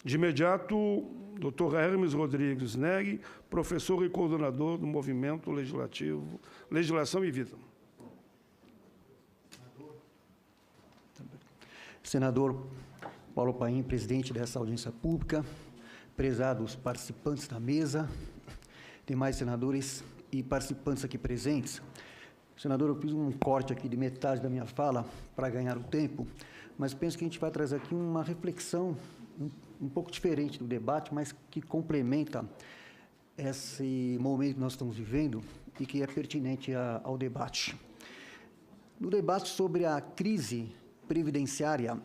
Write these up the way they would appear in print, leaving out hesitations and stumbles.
De imediato, Dr. Hermes Rodrigues Neri, professor e coordenador do Movimento Legislativo, Legislação e Vida. Senador Paulo Paim, presidente dessa audiência pública, prezados participantes da mesa, demais senadores e participantes aqui presentes. Senador, eu fiz um corte aqui de metade da minha fala para ganhar o tempo, mas penso que a gente vai trazer aqui uma reflexão um pouco diferente do debate, mas que complementa esse momento que nós estamos vivendo e que é pertinente ao debate. No debate sobre a crise previdenciária,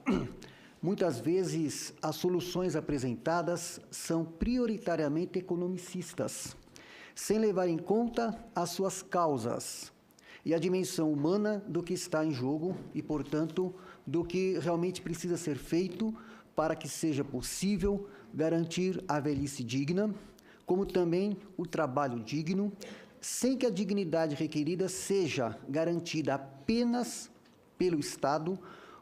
muitas vezes as soluções apresentadas são prioritariamente economicistas, sem levar em conta as suas causas e a dimensão humana do que está em jogo e, portanto, do que realmente precisa ser feito para que seja possível garantir a velhice digna, como também o trabalho digno, sem que a dignidade requerida seja garantida apenas pelo Estado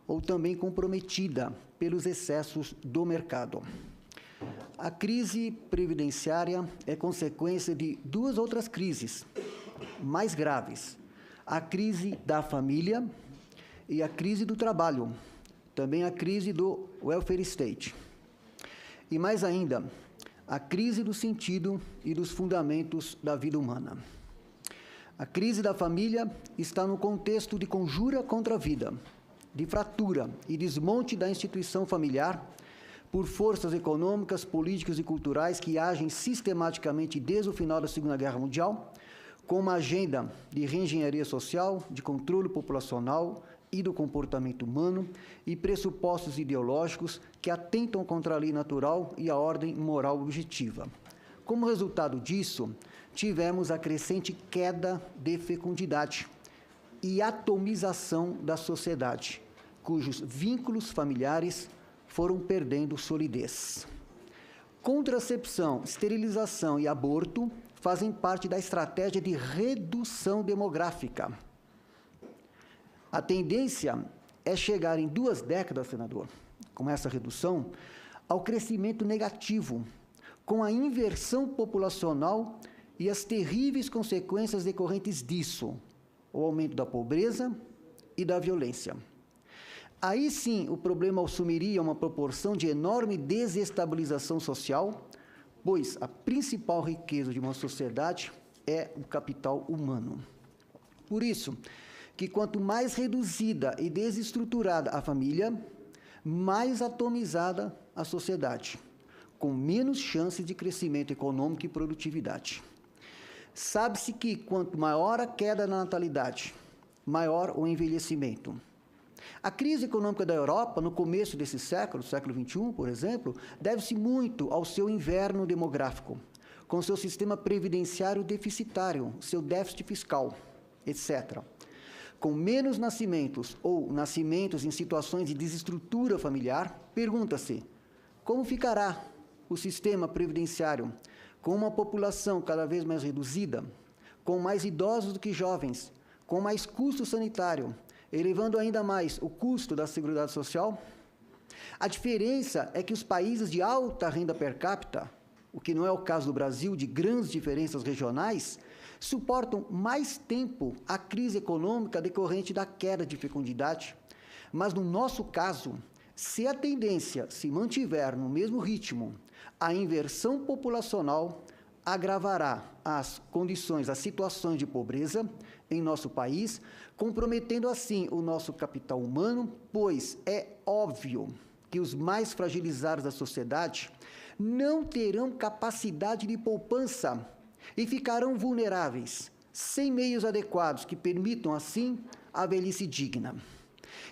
ou também comprometida pelos excessos do mercado. A crise previdenciária é consequência de duas outras crises mais graves: a crise da família e a crise do trabalho, também a crise do welfare state. E mais ainda, a crise do sentido e dos fundamentos da vida humana. A crise da família está no contexto de conjura contra a vida, de fratura e desmonte da instituição familiar por forças econômicas, políticas e culturais que agem sistematicamente desde o final da Segunda Guerra Mundial, com uma agenda de reengenharia social, de controle populacional e do comportamento humano e pressupostos ideológicos que atentam contra a lei natural e a ordem moral objetiva. Como resultado disso, tivemos a crescente queda de fecundidade e atomização da sociedade, cujos vínculos familiares foram perdendo solidez. Contracepção, esterilização e aborto fazem parte da estratégia de redução demográfica. A tendência é chegar em 2 décadas, senador, com essa redução, ao crescimento negativo, com a inversão populacional e as terríveis consequências decorrentes disso, o aumento da pobreza e da violência. Aí sim o problema assumiria uma proporção de enorme desestabilização social, pois a principal riqueza de uma sociedade é o capital humano. Por isso, que quanto mais reduzida e desestruturada a família, mais atomizada a sociedade, com menos chance de crescimento econômico e produtividade. Sabe-se que quanto maior a queda na natalidade, maior o envelhecimento. A crise econômica da Europa, no começo desse século XXI, por exemplo, deve-se muito ao seu inverno demográfico, com seu sistema previdenciário deficitário, seu déficit fiscal, etc. Com menos nascimentos ou nascimentos em situações de desestrutura familiar, pergunta-se: como ficará o sistema previdenciário com uma população cada vez mais reduzida, com mais idosos do que jovens, com mais custo sanitário, elevando ainda mais o custo da Seguridade Social? A diferença é que os países de alta renda per capita, o que não é o caso do Brasil, de grandes diferenças regionais, suportam mais tempo a crise econômica decorrente da queda de fecundidade. Mas, no nosso caso, se a tendência se mantiver no mesmo ritmo, a inversão populacional agravará as condições, as situações de pobreza em nosso país, comprometendo assim o nosso capital humano, pois é óbvio que os mais fragilizados da sociedade não terão capacidade de poupança e ficarão vulneráveis, sem meios adequados que permitam, assim, a velhice digna.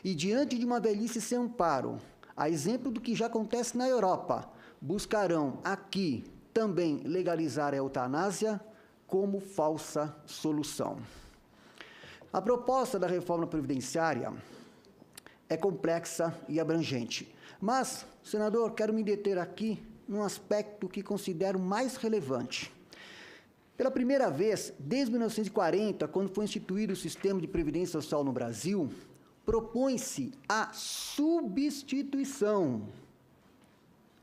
E diante de uma velhice sem amparo, a exemplo do que já acontece na Europa, buscarão aqui também legalizar a eutanásia como falsa solução. A proposta da reforma previdenciária é complexa e abrangente, mas, senador, quero me deter aqui num aspecto que considero mais relevante. Pela primeira vez, desde 1940, quando foi instituído o sistema de previdência social no Brasil, propõe-se a substituição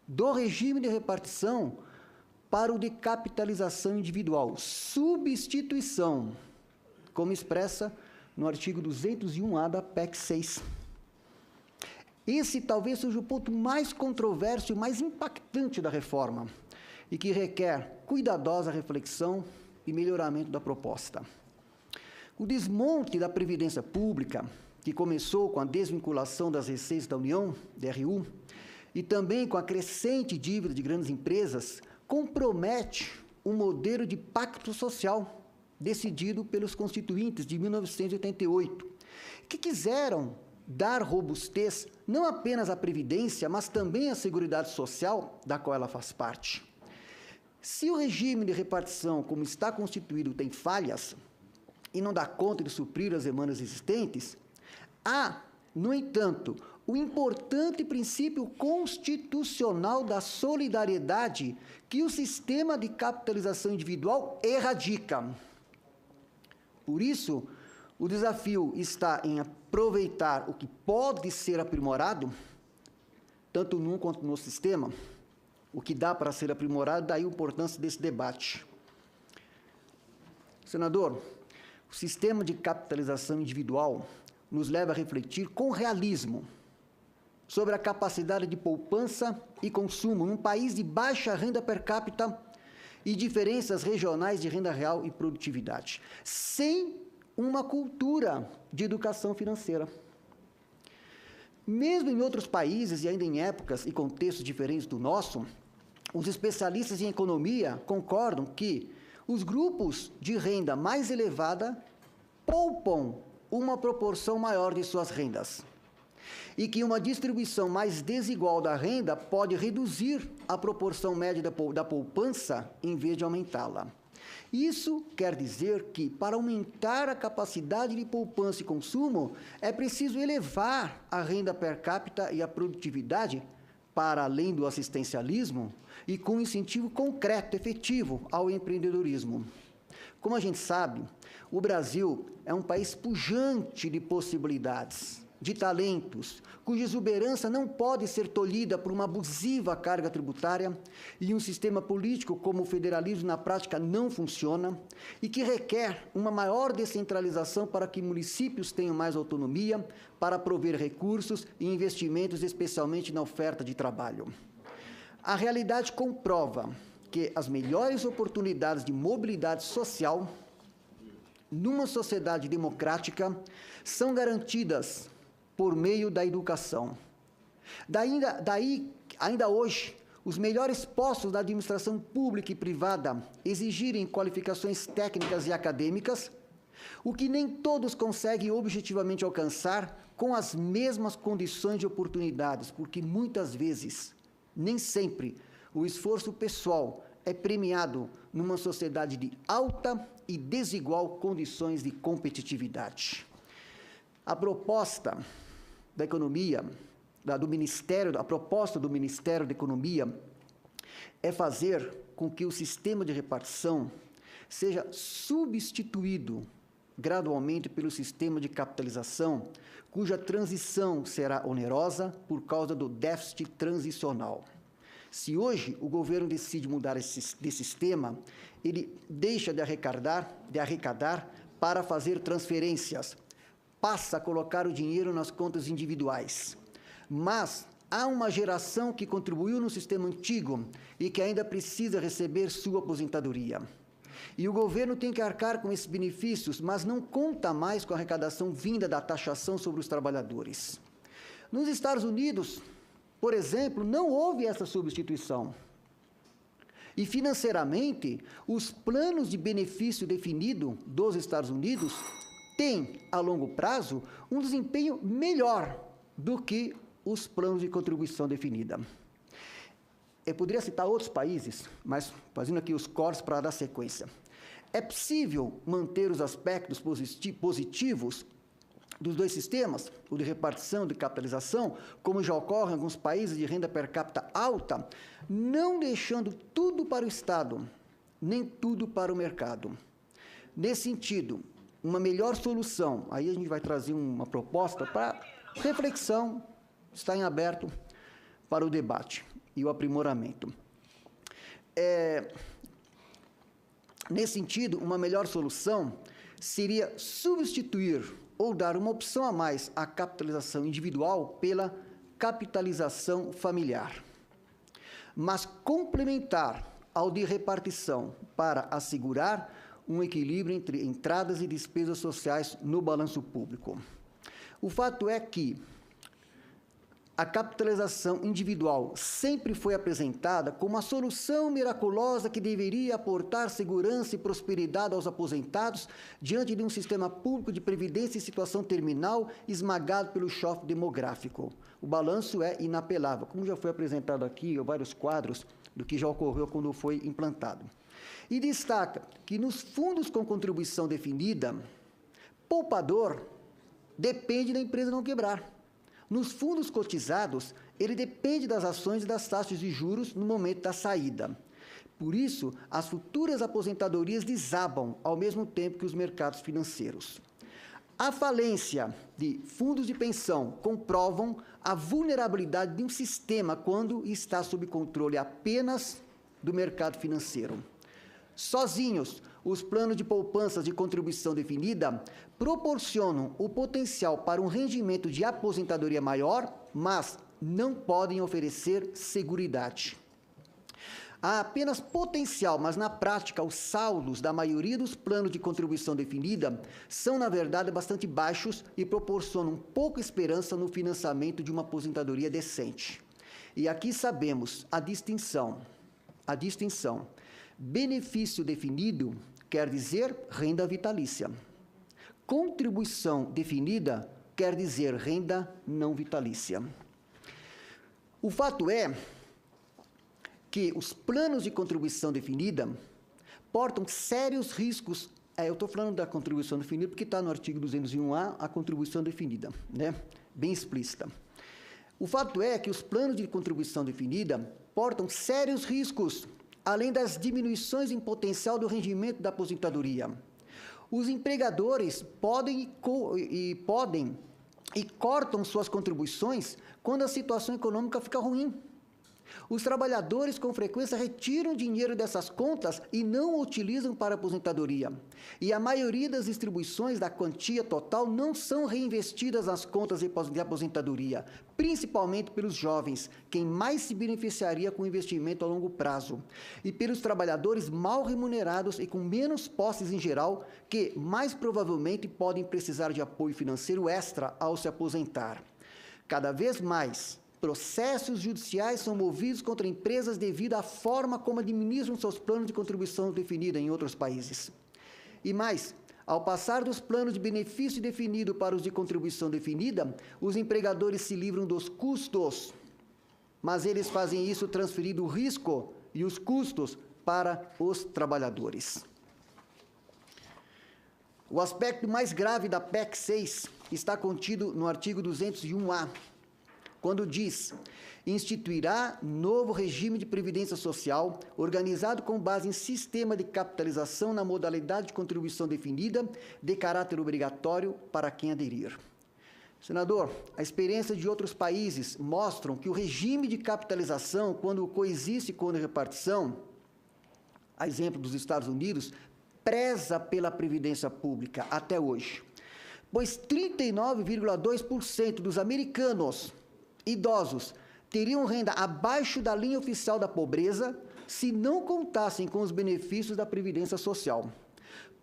do regime de repartição para o de capitalização individual, substituição, como expressa no artigo 201-A da PEC 6. Esse talvez seja o ponto mais controverso e mais impactante da reforma, e que requer cuidadosa reflexão e melhoramento da proposta. O desmonte da Previdência Pública, que começou com a desvinculação das receitas da União, DRU, e também com a crescente dívida de grandes empresas, compromete um modelo de pacto social decidido pelos constituintes de 1988, que quiseram dar robustez não apenas à Previdência, mas também à Seguridade Social, da qual ela faz parte. Se o regime de repartição, como está constituído, tem falhas e não dá conta de suprir as demandas existentes, há, no entanto, o importante princípio constitucional da solidariedade que o sistema de capitalização individual erradica. Por isso, o desafio está em aproveitar o que pode ser aprimorado, tanto num quanto no sistema, o que dá para ser aprimorado, daí a importância desse debate. Senador, o sistema de capitalização individual nos leva a refletir com realismo sobre a capacidade de poupança e consumo num país de baixa renda per capita e diferenças regionais de renda real e produtividade, sem uma cultura de educação financeira. Mesmo em outros países e ainda em épocas e contextos diferentes do nosso, os especialistas em economia concordam que os grupos de renda mais elevada poupam uma proporção maior de suas rendas e que uma distribuição mais desigual da renda pode reduzir a proporção média da poupança em vez de aumentá-la. Isso quer dizer que, para aumentar a capacidade de poupança e consumo, é preciso elevar a renda per capita e a produtividade para além do assistencialismo e com incentivo concreto, efetivo ao empreendedorismo. Como a gente sabe, o Brasil é um país pujante de possibilidades, de talentos, cuja exuberância não pode ser tolhida por uma abusiva carga tributária e um sistema político como o federalismo na prática não funciona e que requer uma maior descentralização para que municípios tenham mais autonomia para prover recursos e investimentos, especialmente na oferta de trabalho. A realidade comprova que as melhores oportunidades de mobilidade social numa sociedade democrática são garantidas por meio da educação. Daí, ainda hoje, os melhores postos da administração pública e privada exigirem qualificações técnicas e acadêmicas, o que nem todos conseguem objetivamente alcançar com as mesmas condições de oportunidades, porque muitas vezes, nem sempre, o esforço pessoal é premiado numa sociedade de alta e desigual condições de competitividade. A proposta da Economia, a proposta do Ministério da Economia é fazer com que o sistema de repartição seja substituído gradualmente pelo sistema de capitalização, cuja transição será onerosa por causa do déficit transicional. Se hoje o governo decide mudar esse sistema, ele deixa de arrecadar para fazer transferências, passa a colocar o dinheiro nas contas individuais. Mas há uma geração que contribuiu no sistema antigo e que ainda precisa receber sua aposentadoria. E o governo tem que arcar com esses benefícios, mas não conta mais com a arrecadação vinda da taxação sobre os trabalhadores. Nos Estados Unidos, por exemplo, não houve essa substituição. E, financeiramente, os planos de benefício definido dos Estados Unidos têm, a longo prazo, um desempenho melhor do que os planos de contribuição definida. Eu poderia citar outros países, mas fazendo aqui os cortes para dar sequência. É possível manter os aspectos positivos dos dois sistemas, o de repartição e de capitalização, como já ocorre em alguns países de renda per capita alta, não deixando tudo para o Estado, nem tudo para o mercado. Nesse sentido, uma melhor solução, aí a gente vai trazer uma proposta para reflexão, está em aberto para o debate. e o aprimoramento. Nesse sentido, uma melhor solução seria substituir ou dar uma opção a mais à capitalização individual pela capitalização familiar, mas complementar ao de repartição para assegurar um equilíbrio entre entradas e despesas sociais no balanço público. O fato é que a capitalização individual sempre foi apresentada como a solução miraculosa que deveria aportar segurança e prosperidade aos aposentados diante de um sistema público de previdência em situação terminal esmagado pelo choque demográfico. O balanço é inapelável, como já foi apresentado aqui, vários quadros do que já ocorreu quando foi implantado. E destaca que nos fundos com contribuição definida, poupador depende da empresa não quebrar. Nos fundos cotizados, ele depende das ações e das taxas de juros no momento da saída. Por isso, as futuras aposentadorias desabam ao mesmo tempo que os mercados financeiros. A falência de fundos de pensão comprovam a vulnerabilidade de um sistema quando está sob controle apenas do mercado financeiro. Sozinhos, os planos de poupanças de contribuição definida proporcionam o potencial para um rendimento de aposentadoria maior, mas não podem oferecer seguridade. Há apenas potencial, mas na prática os saldos da maioria dos planos de contribuição definida são, na verdade, bastante baixos e proporcionam pouca esperança no financiamento de uma aposentadoria decente. E aqui sabemos a distinção. Benefício definido quer dizer renda vitalícia. Contribuição definida quer dizer renda não vitalícia. O fato é que os planos de contribuição definida portam sérios riscos. Eu estou falando da contribuição definida porque está no artigo 201A a contribuição definida, né? Bem explícita. O fato é que os planos de contribuição definida portam sérios riscos, além das diminuições em potencial do rendimento da aposentadoria. Os empregadores podem e cortam suas contribuições quando a situação econômica fica ruim. Os trabalhadores, com frequência, retiram dinheiro dessas contas e não o utilizam para aposentadoria. E a maioria das distribuições da quantia total não são reinvestidas nas contas de aposentadoria, principalmente pelos jovens, quem mais se beneficiaria com o investimento a longo prazo, e pelos trabalhadores mal remunerados e com menos posses em geral, que mais provavelmente podem precisar de apoio financeiro extra ao se aposentar. Cada vez mais, processos judiciais são movidos contra empresas devido à forma como administram seus planos de contribuição definida em outros países. E mais, ao passar dos planos de benefício definido para os de contribuição definida, os empregadores se livram dos custos, mas eles fazem isso transferindo o risco e os custos para os trabalhadores. O aspecto mais grave da PEC 6 está contido no artigo 201A, quando diz: instituirá novo regime de previdência social, organizado com base em sistema de capitalização na modalidade de contribuição definida, de caráter obrigatório para quem aderir. Senador, a experiência de outros países mostram que o regime de capitalização, quando coexiste com a repartição, a exemplo dos Estados Unidos, preza pela previdência pública até hoje, pois 39,2% dos americanos idosos teriam renda abaixo da linha oficial da pobreza se não contassem com os benefícios da Previdência Social.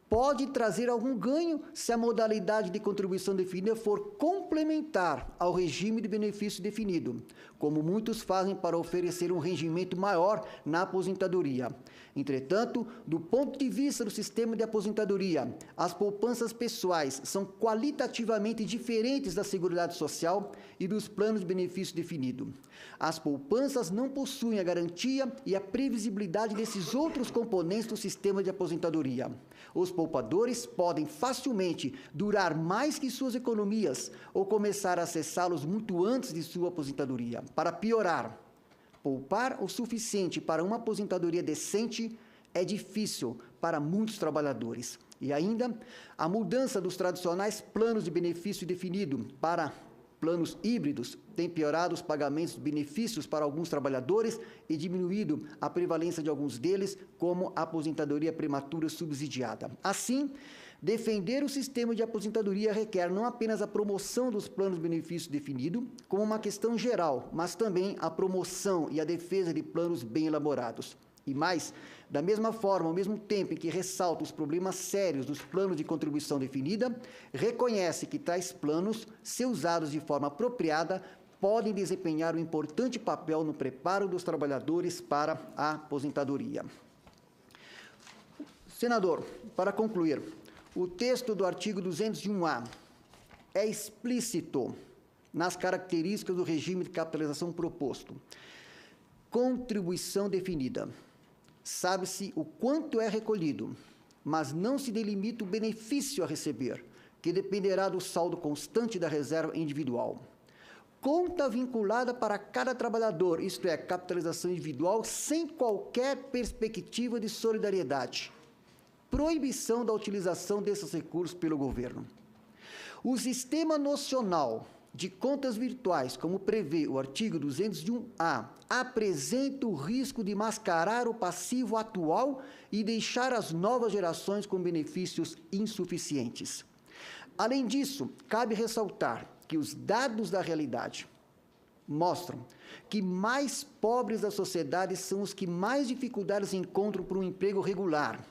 Pode trazer algum ganho se a modalidade de contribuição definida for complementar ao regime de benefício definido, como muitos fazem para oferecer um rendimento maior na aposentadoria. Entretanto, do ponto de vista do sistema de aposentadoria, as poupanças pessoais são qualitativamente diferentes da Seguridade Social e dos planos de benefício definido. As poupanças não possuem a garantia e a previsibilidade desses outros componentes do sistema de aposentadoria. Os poupadores podem facilmente durar mais que suas economias ou começar a acessá-los muito antes de sua aposentadoria. Para piorar, poupar o suficiente para uma aposentadoria decente é difícil para muitos trabalhadores. E ainda, a mudança dos tradicionais planos de benefício definido para planos híbridos têm piorado os pagamentos de benefícios para alguns trabalhadores e diminuído a prevalência de alguns deles, como a aposentadoria prematura subsidiada. Assim, defender o sistema de aposentadoria requer não apenas a promoção dos planos de benefício definido, como uma questão geral, mas também a promoção e a defesa de planos bem elaborados. E mais, da mesma forma, ao mesmo tempo em que ressalta os problemas sérios dos planos de contribuição definida, reconhece que tais planos, se usados de forma apropriada, podem desempenhar um importante papel no preparo dos trabalhadores para a aposentadoria. Senador, para concluir, o texto do artigo 201-A é explícito nas características do regime de capitalização proposto. Contribuição definida. Sabe-se o quanto é recolhido, mas não se delimita o benefício a receber, que dependerá do saldo constante da reserva individual. Conta vinculada para cada trabalhador, isto é, capitalização individual, sem qualquer perspectiva de solidariedade. Proibição da utilização desses recursos pelo governo. O sistema nocional de contas virtuais, como prevê o artigo 201-A, apresenta o risco de mascarar o passivo atual e deixar as novas gerações com benefícios insuficientes. Além disso, cabe ressaltar que os dados da realidade mostram que mais pobres da sociedade são os que mais dificuldades encontram por um emprego regular,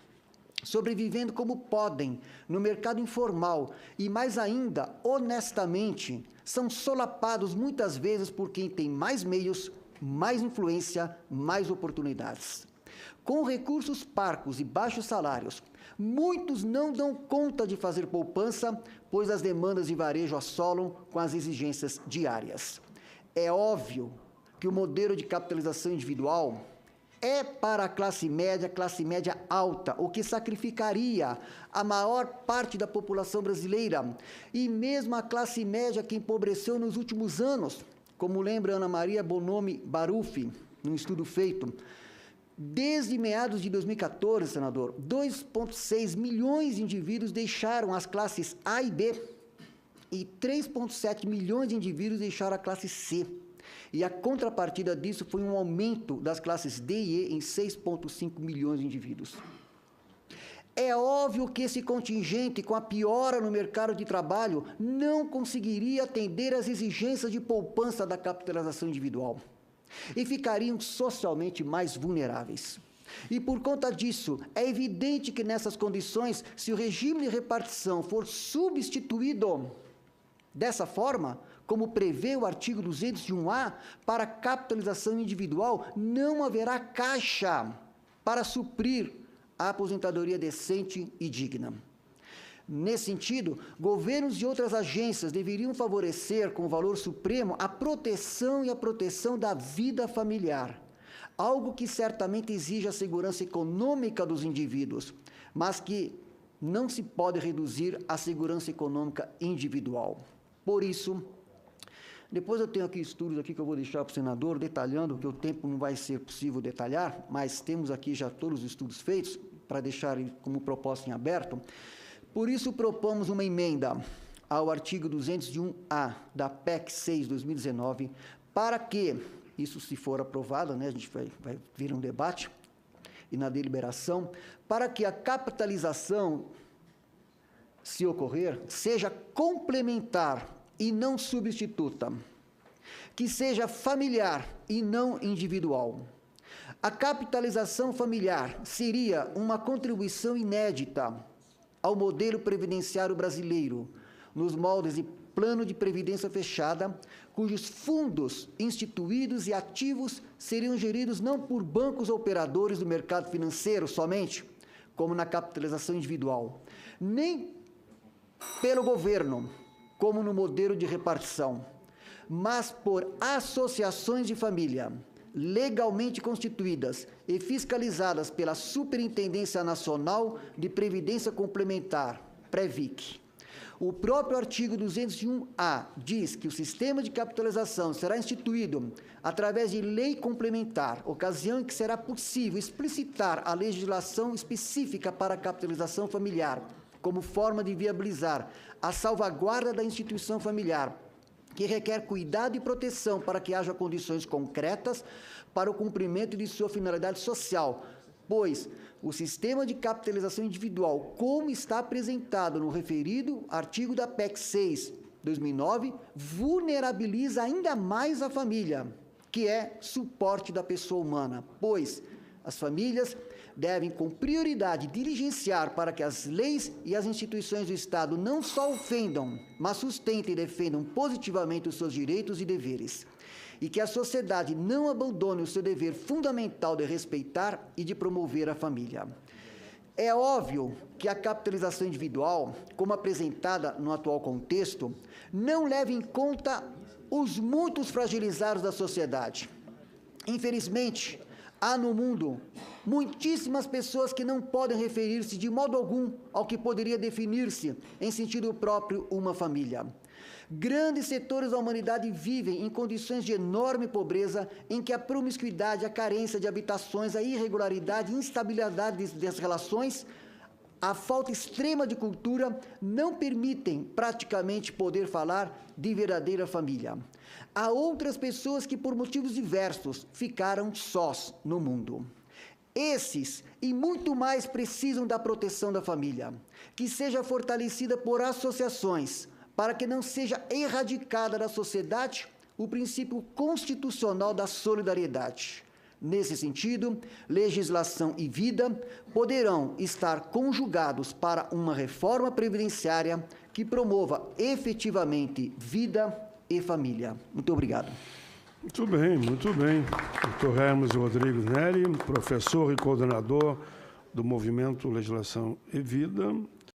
sobrevivendo como podem no mercado informal e, mais ainda, honestamente, são solapados muitas vezes por quem tem mais meios, mais influência, mais oportunidades. Com recursos parcos e baixos salários, muitos não dão conta de fazer poupança, pois as demandas de varejo assolam com as exigências diárias. É óbvio que o modelo de capitalização individual é para a classe média alta, o que sacrificaria a maior parte da população brasileira e mesmo a classe média que empobreceu nos últimos anos, como lembra Ana Maria Bonomi Baruffi, num estudo feito. Desde meados de 2014, senador, 2,6 milhões de indivíduos deixaram as classes A e B e 3,7 milhões de indivíduos deixaram a classe C. E a contrapartida disso foi um aumento das classes D e E em 6,5 milhões de indivíduos. É óbvio que esse contingente, com a piora no mercado de trabalho, não conseguiria atender às exigências de poupança da capitalização individual e ficariam socialmente mais vulneráveis. E por conta disso, é evidente que nessas condições, se o regime de repartição for substituído dessa forma, como prevê o artigo 201-A, para capitalização individual, não haverá caixa para suprir a aposentadoria decente e digna. Nesse sentido, governos e outras agências deveriam favorecer, com valor supremo, a proteção da vida familiar, algo que certamente exige a segurança econômica dos indivíduos, mas que não se pode reduzir à segurança econômica individual. Por isso, depois eu tenho aqui estudos aqui que eu vou deixar para o senador, detalhando, que o tempo não vai ser possível detalhar, mas temos aqui já todos os estudos feitos, para deixar como proposta em aberto. Por isso, propomos uma emenda ao artigo 201-A da PEC 6/2019, para que, isso se for aprovado, né, a gente vai vir um debate e na deliberação, para que a capitalização, se ocorrer, seja complementar e não substituta, que seja familiar e não individual. A capitalização familiar seria uma contribuição inédita ao modelo previdenciário brasileiro, nos moldes de plano de previdência fechada, cujos fundos instituídos e ativos seriam geridos não por bancos ou operadores do mercado financeiro somente, como na capitalização individual, nem pelo governo, como no modelo de repartição, mas por associações de família, legalmente constituídas e fiscalizadas pela Superintendência Nacional de Previdência Complementar, PREVIC. O próprio artigo 201-A diz que o sistema de capitalização será instituído através de lei complementar, ocasião em que será possível explicitar a legislação específica para a capitalização familiar, como forma de viabilizar a salvaguarda da instituição familiar, que requer cuidado e proteção para que haja condições concretas para o cumprimento de sua finalidade social, pois o sistema de capitalização individual, como está apresentado no referido artigo da PEC 6/2009, vulnerabiliza ainda mais a família, que é suporte da pessoa humana, pois as famílias devem, com prioridade, diligenciar para que as leis e as instituições do Estado não só ofendam, mas sustentem e defendam positivamente os seus direitos e deveres, e que a sociedade não abandone o seu dever fundamental de respeitar e de promover a família. É óbvio que a capitalização individual, como apresentada no atual contexto, não leva em conta os muitos fragilizados da sociedade. Infelizmente, há no mundo muitíssimas pessoas que não podem referir-se de modo algum ao que poderia definir-se, em sentido próprio, uma família. Grandes setores da humanidade vivem em condições de enorme pobreza, em que a promiscuidade, a carência de habitações, a irregularidade e instabilidade das relações, a falta extrema de cultura não permitem praticamente poder falar de verdadeira família. Há outras pessoas que, por motivos diversos, ficaram sós no mundo. Esses e muito mais precisam da proteção da família, que seja fortalecida por associações, para que não seja erradicada da sociedade o princípio constitucional da solidariedade. Nesse sentido, legislação e vida poderão estar conjugados para uma reforma previdenciária que promova efetivamente vida e família. Muito obrigado. Muito bem, muito bem. Dr. Hermes Rodrigues Neri, professor e coordenador do Movimento Legislação e Vida.